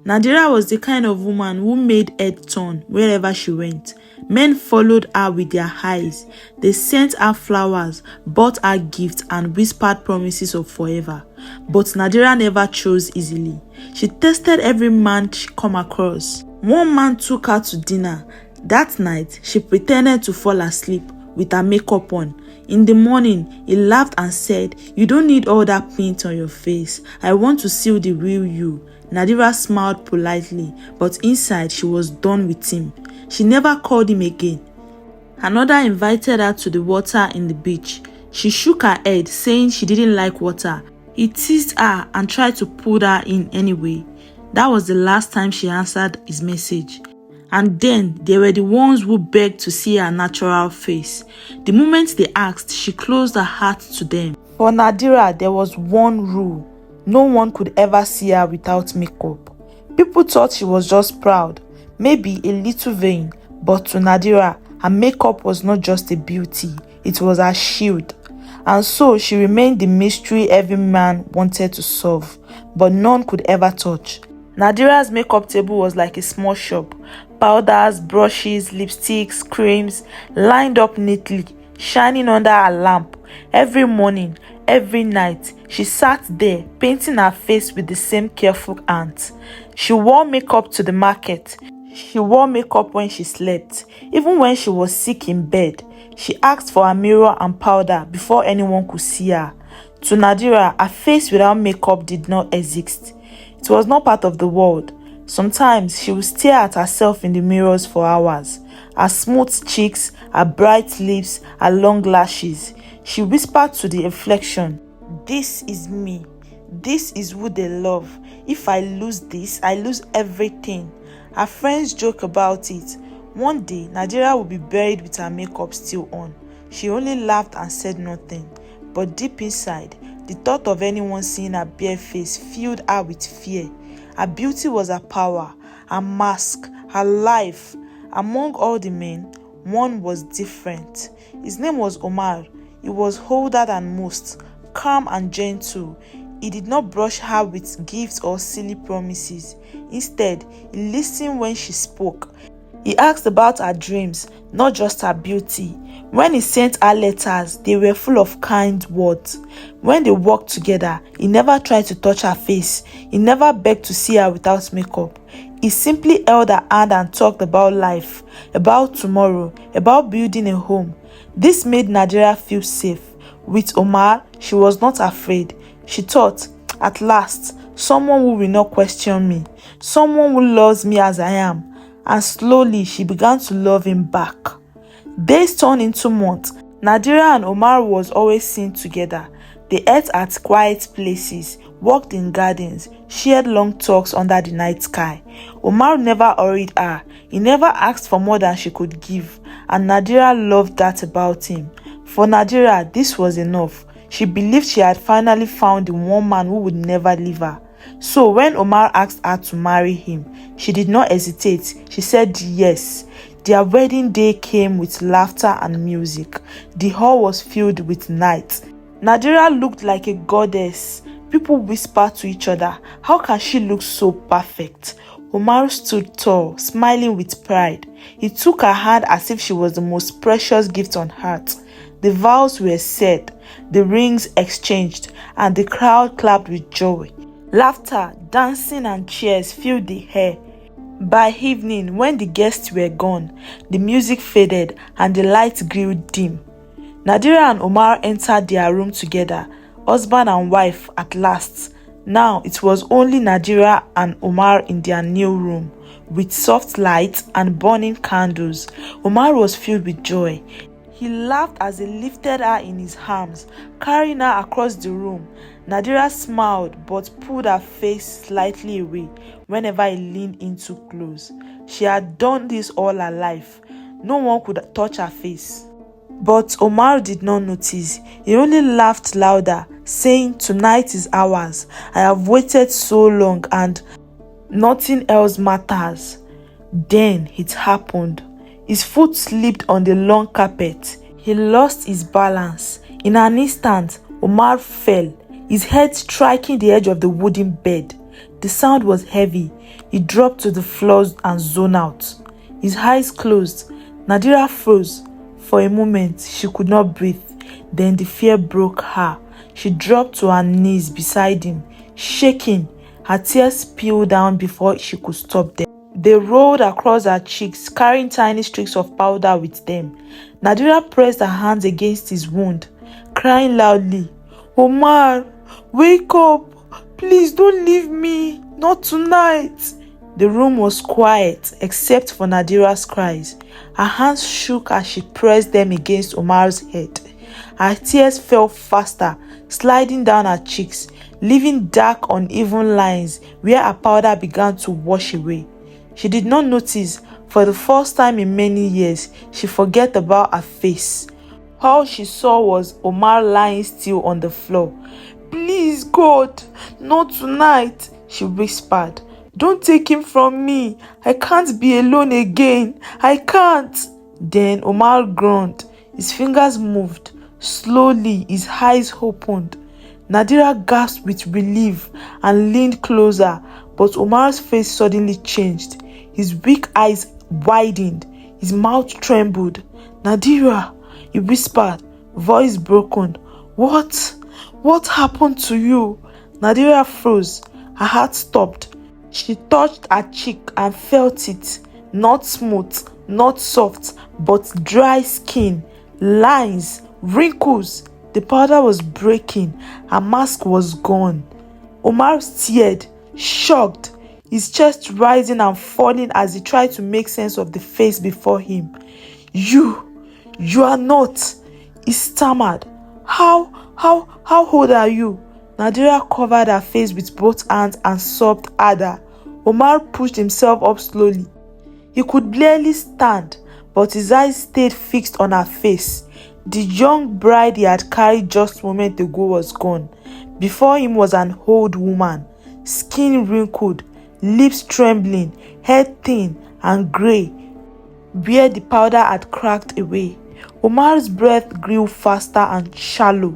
Nadiraa was the kind of woman who made head turn wherever she went. Men followed her with their eyes. They sent her flowers, bought her gifts, and whispered promises of forever. But Nadira never chose easily. She tested every man she come across. One man took her to dinner. That night, she pretended to fall asleep with her makeup on. In the morning, he laughed and said, "You don't need all that paint on your face. I want to see the real you." Nadira smiled politely, but inside she was done with him. She never called him again. Another invited her to the water in the beach. She shook her head, saying she didn't like water. He teased her and tried to pull her in anyway. That was the last time she answered his message. And then they were the ones who begged to see her natural face. The moment they asked, she closed her heart to them. For Nadira, there was one rule. No one could ever see her without makeup. People thought she was just proud, maybe a little vain, but to Nadira, her makeup was not just a beauty, it was her shield. And so she remained the mystery every man wanted to solve, but none could ever touch. Nadira's makeup table was like a small shop. Powders, brushes, lipsticks, creams, lined up neatly, shining under a lamp. Every morning, every night, she sat there, painting her face with the same careful hands. She wore makeup to the market. She wore makeup when she slept. Even when she was sick in bed, she asked for a mirror and powder before anyone could see her. To Nadira, a face without makeup did not exist. It was not part of the world. Sometimes she would stare at herself in the mirrors for hours. Her smooth cheeks, her bright lips, her long lashes. She whispered to the reflection, "This is me. This is who they love. If I lose this, I lose everything." Her friends joke about it. One day, Nadira will be buried with her makeup still on. She only laughed and said nothing. But deep inside, the thought of anyone seeing her bare face filled her with fear. Her beauty was her power, her mask, her life. Among all the men, one was different. His name was Omar. He was older than most, calm and gentle. He did not brush her with gifts or silly promises. Instead, he listened when she spoke. He asked about her dreams, not just her beauty. When he sent her letters, they were full of kind words. When they worked together, he never tried to touch her face. He never begged to see her without makeup. He simply held her hand and talked about life, about tomorrow, about building a home. This made Nadira feel safe. With Omar, she was not afraid. She thought, at last, someone who will not question me, someone who loves me as I am. And slowly, she began to love him back. Days turned into months. Nadira and Omar was always seen together. They ate at quiet places, walked in gardens, shared long talks under the night sky. Omar never hurried her. He never asked for more than she could give. And Nadira loved that about him. For Nadira, this was enough. She believed she had finally found the one man who would never leave her. So when Omar asked her to marry him, she did not hesitate. She said yes. Their wedding day came with laughter and music. The hall was filled with night. Nadira looked like a goddess. People whispered to each other, "How can she look so perfect?" Omar stood tall, smiling with pride. He took her hand as if she was the most precious gift on earth. The vows were said, the rings exchanged, and the crowd clapped with joy. Laughter, dancing, and cheers filled the air. By evening, when the guests were gone, the music faded and the lights grew dim. Nadira and Omar entered their room together, husband and wife at last. Now it was only Nadira and Omar in their new room, with soft lights and burning candles. Omar was filled with joy. He laughed as he lifted her in his arms, carrying her across the room. Nadira smiled but pulled her face slightly away whenever he leaned in too close. She had done this all her life. No one could touch her face. But Omar did not notice. He only laughed louder, saying, "Tonight is ours. I have waited so long and nothing else matters." Then it happened. His foot slipped on the long carpet. He lost his balance. In an instant, Omar fell, his head striking the edge of the wooden bed. The sound was heavy. He dropped to the floor and zoned out. His eyes closed. Nadira froze. For a moment, she could not breathe. Then the fear broke her. She dropped to her knees beside him, shaking. Her tears spilled down before she could stop them. They rolled across her cheeks, carrying tiny streaks of powder with them. Nadira pressed her hands against his wound, crying loudly, "Omar, wake up! Please don't leave me! Not tonight!" The room was quiet except for Nadira's cries. Her hands shook as she pressed them against Omar's head. Her tears fell faster, sliding down her cheeks, leaving dark, uneven lines where her powder began to wash away. She did not notice. For the first time in many years, she forgot about her face. All she saw was Omar lying still on the floor. "Please, God, not tonight," she whispered. "Don't take him from me. I can't be alone again. I can't." Then Omar groaned. His fingers moved. Slowly, his eyes opened. Nadira gasped with relief and leaned closer, but Omar's face suddenly changed. His weak eyes widened. His mouth trembled. "Nadira," he whispered, voice broken. What happened to you?" Nadira froze. Her heart stopped. She touched her cheek and felt it. Not smooth, not soft, but dry skin, lines, wrinkles. The powder was breaking. Her mask was gone. Omar stared, shocked, his chest rising and falling as he tried to make sense of the face before him. You are not," he stammered. How old are you?" Nadira covered her face with both hands and sobbed harder. Omar pushed himself up slowly. He could barely stand, but his eyes stayed fixed on her face. The young bride he had carried just moments ago was gone. Before him was an old woman, skin wrinkled, lips trembling, head thin and grey, where the powder had cracked away. Omar's breath grew faster and shallow.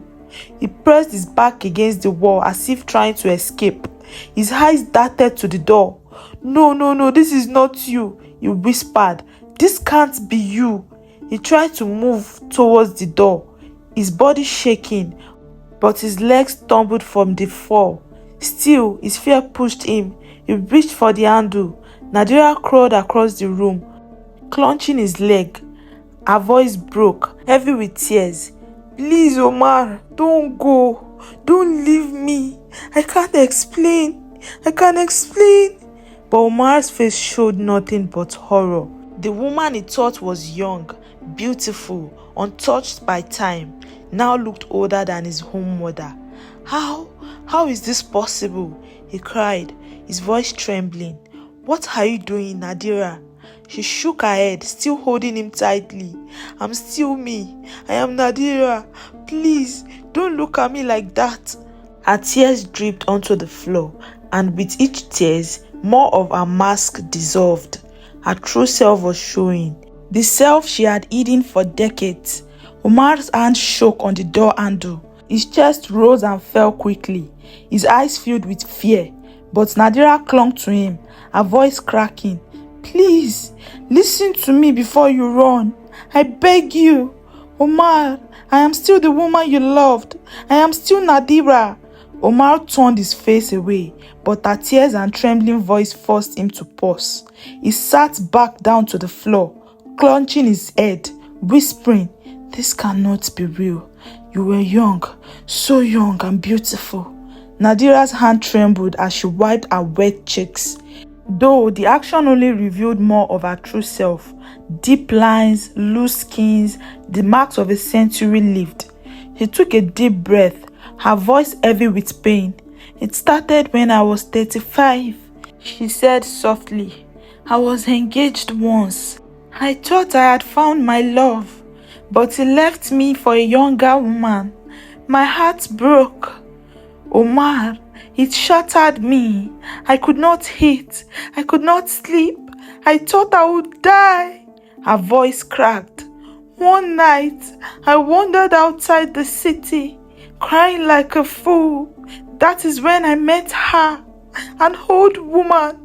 He pressed his back against the wall as if trying to escape. His eyes darted to the door. No, this is not you," he whispered. "This can't be you." He tried to move towards the door, his body shaking, but his legs stumbled from the fall. Still, his fear pushed him. He reached for the handle. Nadira crawled across the room, clutching his leg. Her voice broke, heavy with tears. "Please, Omar, don't go. Don't leave me. I can't explain. But Omar's face showed nothing but horror. The woman he thought was young, beautiful, untouched by time, now looked older than his own mother. How is this possible?" he cried, his voice trembling. "What are you doing, Nadira?" She shook her head, still holding him tightly. "I'm still me. I am Nadira. Please, don't look at me like that." Her tears dripped onto the floor, and with each tears, more of her mask dissolved. Her true self was showing, the self she had hidden for decades. Omar's hand shook on the door handle. His chest rose and fell quickly, his eyes filled with fear. But Nadira clung to him, her voice cracking. "Please, listen to me before you run. I beg you. Omar, I am still the woman you loved. I am still Nadira." Omar turned his face away, but her tears and trembling voice forced him to pause. He sat back down to the floor, clutching his head, whispering, "This cannot be real. You were young, so young and beautiful." Nadira's hand trembled as she wiped her wet cheeks. Though the action only revealed more of her true self, deep lines, loose skins, the marks of a century lived. She took a deep breath, her voice heavy with pain. "It started when I was 35, she said softly. "I was engaged once. I thought I had found my love, but he left me for a younger woman. My heart broke. Omar, it shattered me. I could not eat. I could not sleep. I thought I would die." Her voice cracked. "One night, I wandered outside the city, crying like a fool. That is when I met her, an old woman.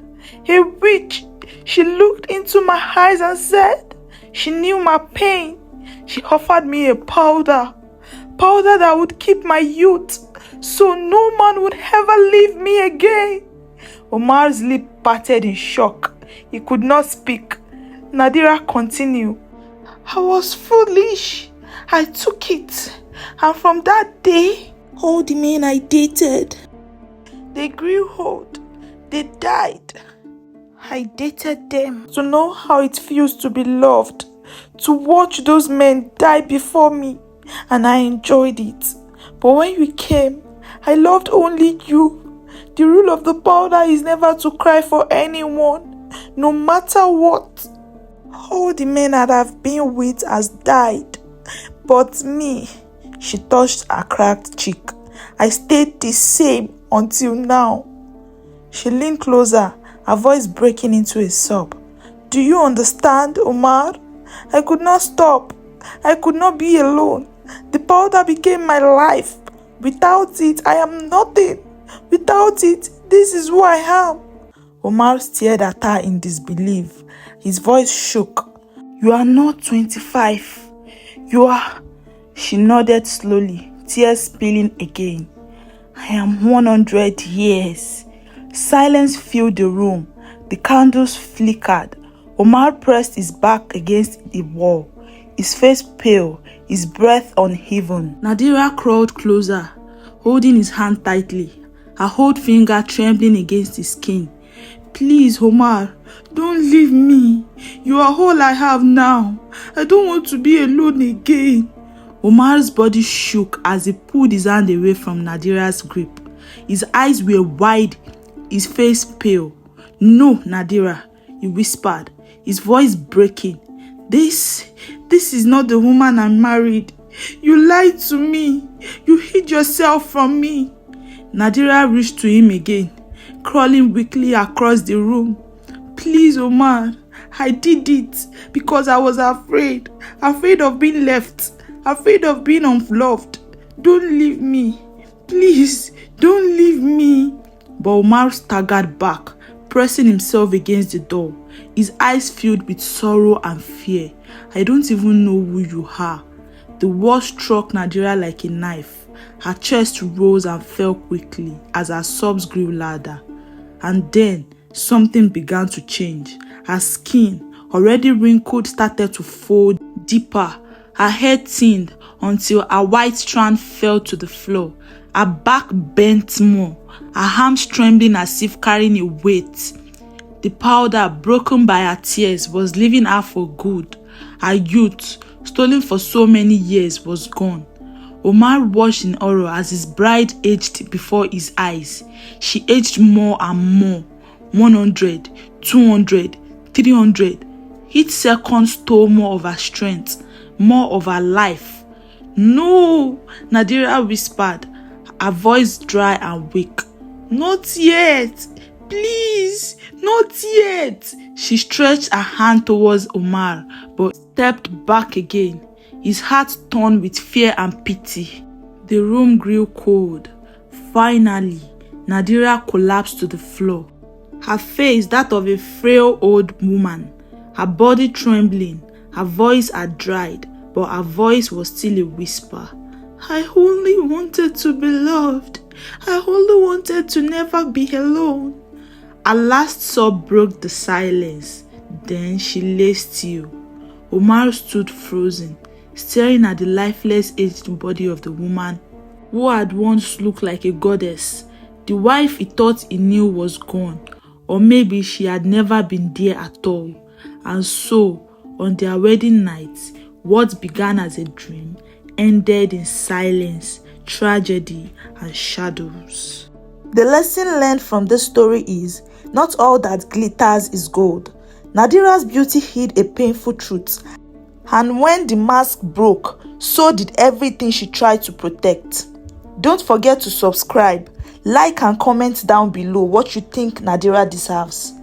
A witch. She looked into my eyes and said she knew my pain. She offered me a powder that would keep my youth, so no man would ever leave me again. Omar's lip parted in shock. He could not speak. Nadiraa continued. I was foolish. I took it. And from that day, all the men I dated, they grew old. They died. I dated them to know how it feels to be loved, to watch those men die before me, and I enjoyed it. But when you came, I loved only you. The rule of the powder is never to cry for anyone, no matter what. All the men that I've been with has died, but me. She touched her cracked cheek. I stayed the same until now. She leaned closer, her voice breaking into a sob. Do you understand, Omar? I could not stop. I could not be alone. The powder became my life. Without it, I am nothing. Without it, this is who I am. Omar stared at her in disbelief. His voice shook. You are not 25. You are... She nodded slowly, tears spilling again. I am 100 years. Silence filled the room. The candles flickered. Omar pressed his back against the wall, his face pale, his breath uneven. Nadiraa crawled closer, holding his hand tightly, her whole finger trembling against his skin. Please, Omar, don't leave me. You are all I have now. I don't want to be alone again. Omar's body shook as he pulled his hand away from Nadiraa's grip. His eyes were wide, his face pale. No, Nadiraa, he whispered, his voice breaking. This is not the woman I married. You lied to me. You hid yourself from me. Nadiraa reached to him again, crawling weakly across the room. Please, Omar, I did it because I was afraid of being left, afraid of being unloved. Don't leave me. Please, don't leave me. But Omar staggered back, pressing himself against the door, his eyes filled with sorrow and fear. I don't even know who you are. The word struck Nadiraa like a knife. Her chest rose and fell quickly as her sobs grew louder. And then something began to change. Her skin, already wrinkled, started to fold deeper. Her head thinned until a white strand fell to the floor. Her back bent more, her arms trembling as if carrying a weight. The powder, broken by her tears, was leaving her for good. Her youth, stolen for so many years, was gone. Omar watched in horror as his bride aged before his eyes. She aged more and more. 100, 200, 300. Each second stole more of her strength, more of her life. No, Nadiraa whispered, her voice dry and weak. Not yet. Please, not yet. She stretched her hand towards Omar, but stepped back again. His heart torn with fear and pity. The room grew cold. Finally, Nadiraa collapsed to the floor. Her face that of a frail old woman. Her body trembling. Her voice had dried, but her voice was still a whisper. I only wanted to be loved. I only wanted to never be alone. Her last sob broke the silence. Then she lay still. Omar stood frozen, staring at the lifeless, aged body of the woman who had once looked like a goddess. The wife he thought he knew was gone, or maybe she had never been there at all. And so, on their wedding night, what began as a dream ended in silence, tragedy, and shadows. The lesson learned from this story is, not all that glitters is gold. Nadiraa's beauty hid a painful truth, and when the mask broke, so did everything she tried to protect. Don't forget to subscribe, like and comment down below what you think Nadiraa deserves.